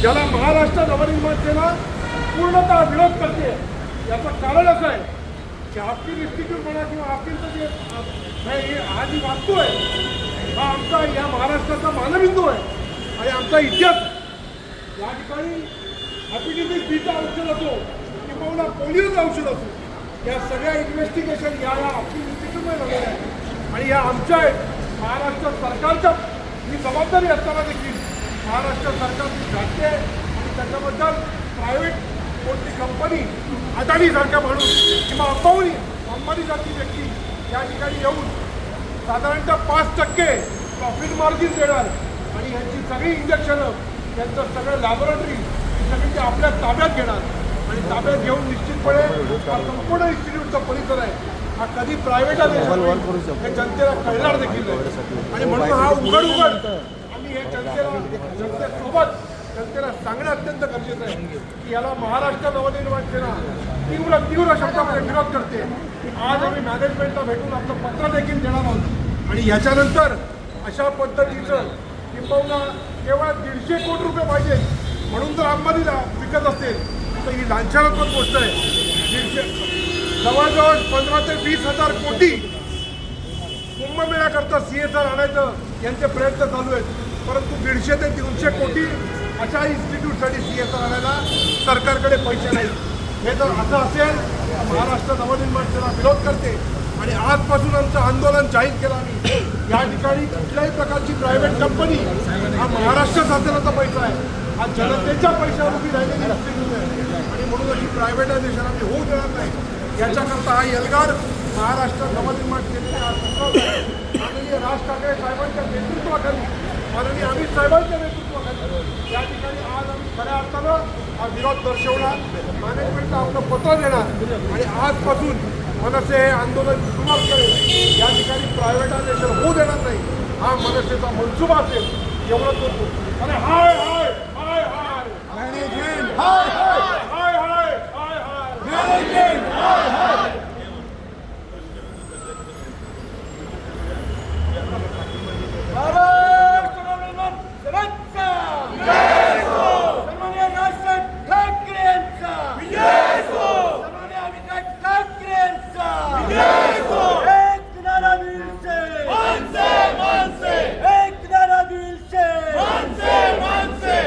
ज्याला महाराष्ट्र नवनिर्माण सेना पूर्णतः विरोध करते. याचं कारण असं आहे की हाफकिन इन्स्टिट्यूट म्हणा किंवा हाफकिनचं जे हा जी वास्तू आहे हा आमचा या महाराष्ट्राचा मानबिंदू आहे आणि आमचा इतिहास. या ठिकाणी हॅपॅटायटिस बीचं औषध असो किंवा पोलिओचं औषध असो या सगळ्या इन्व्हेस्टिगेशन या हाफकिन इन्स्टिट्यूटमध्ये झालेल्या आहेत आणि या आमच्या महाराष्ट्र सरकारच्या ही जबाबदारी असताना देखील महाराष्ट्र सरकारची घाटते आणि त्याच्याबद्दल प्रायव्हेट कोणती कंपनी अदानीसारखा माणूस किंवा अंबानीसारखी व्यक्ती या ठिकाणी येऊन साधारणतः 5% प्रॉफिट मार्जिन देणार आणि यांची सगळी इंजेक्शनं त्यांचं सगळं लॅबोरेटरी सगळी ते आपल्या ताब्यात घेणार आणि ताब्यात घेऊन निश्चितपणे हा संपूर्ण इन्स्टिट्यूटचा परिसर आहे हा कधी प्रायव्हेटायझेशन हे जनतेला कळणार देखील नाही. आणि म्हणून हा उघड आम्ही हे जनतेसोबत जनतेला सांगणं अत्यंत गरजेचं आहे की याला महाराष्ट्र नवनिर्माण सेना तीव्र शब्दामध्ये विरोध करते. आज आम्ही मॅनेजमेंटला भेटून आपलं पत्र देखील देणार आहोत आणि याच्यानंतर अशा पद्धतीचं किंबहुना केवळ 150 कोटी रुपये पाहिजे म्हणून जर अंबानीला विकत असेल तर ही लांछनात्मक गोष्ट आहे. जवळजवळ 15 ते 20 हजार कोटी कुंभमेळ्याकरता CSR आणायचं यांचे प्रयत्न चालू आहेत, परंतु 150 ते 300 कोटी अशा इन्स्टिट्यूटसाठी CSR आणायला सरकारकडे पैसे नाही. हे जर असं असेल महाराष्ट्र नवनिर्माण सेना विरोध करते आणि आजपासून आमचं आंदोलन जाहीर केलं आम्ही. या ठिकाणी कुठल्याही प्रकारची प्रायव्हेट कंपनी हा महाराष्ट्र शासनाचा पैसा आहे, हा जनतेच्या पैशावर उभी राहिलेली इन्स्टिट्यूट आहे आणि म्हणून अशी प्रायव्हेटायझेशन आम्ही होऊ देणार नाही. याच्याकरता हा एल्गार महाराष्ट्र नवनिर्माण सेनेचा माननीय राज ठाकरे साहेबांच्या नेतृत्वाखाली माननीय अमित साहेबांच्या नेतृत्वाखाली या ठिकाणी आज आम्ही खऱ्या अर्थानं हा विरोध दर्शवणार. मॅनेजमेंटला आपलं पत्र देणार आणि आजपासून मनसे हे आंदोलन सुरुवात करेल. या ठिकाणी प्रायव्हेटायझेशन होऊ देणार नाही हा मनसेचा मनसुबा असेल एवढंच होतो. आणि हाय हाय हाय हाय मॅनेजमेंट हाय हाय हाय हाय हाय हाय मॅनेजमेंट हाय हाय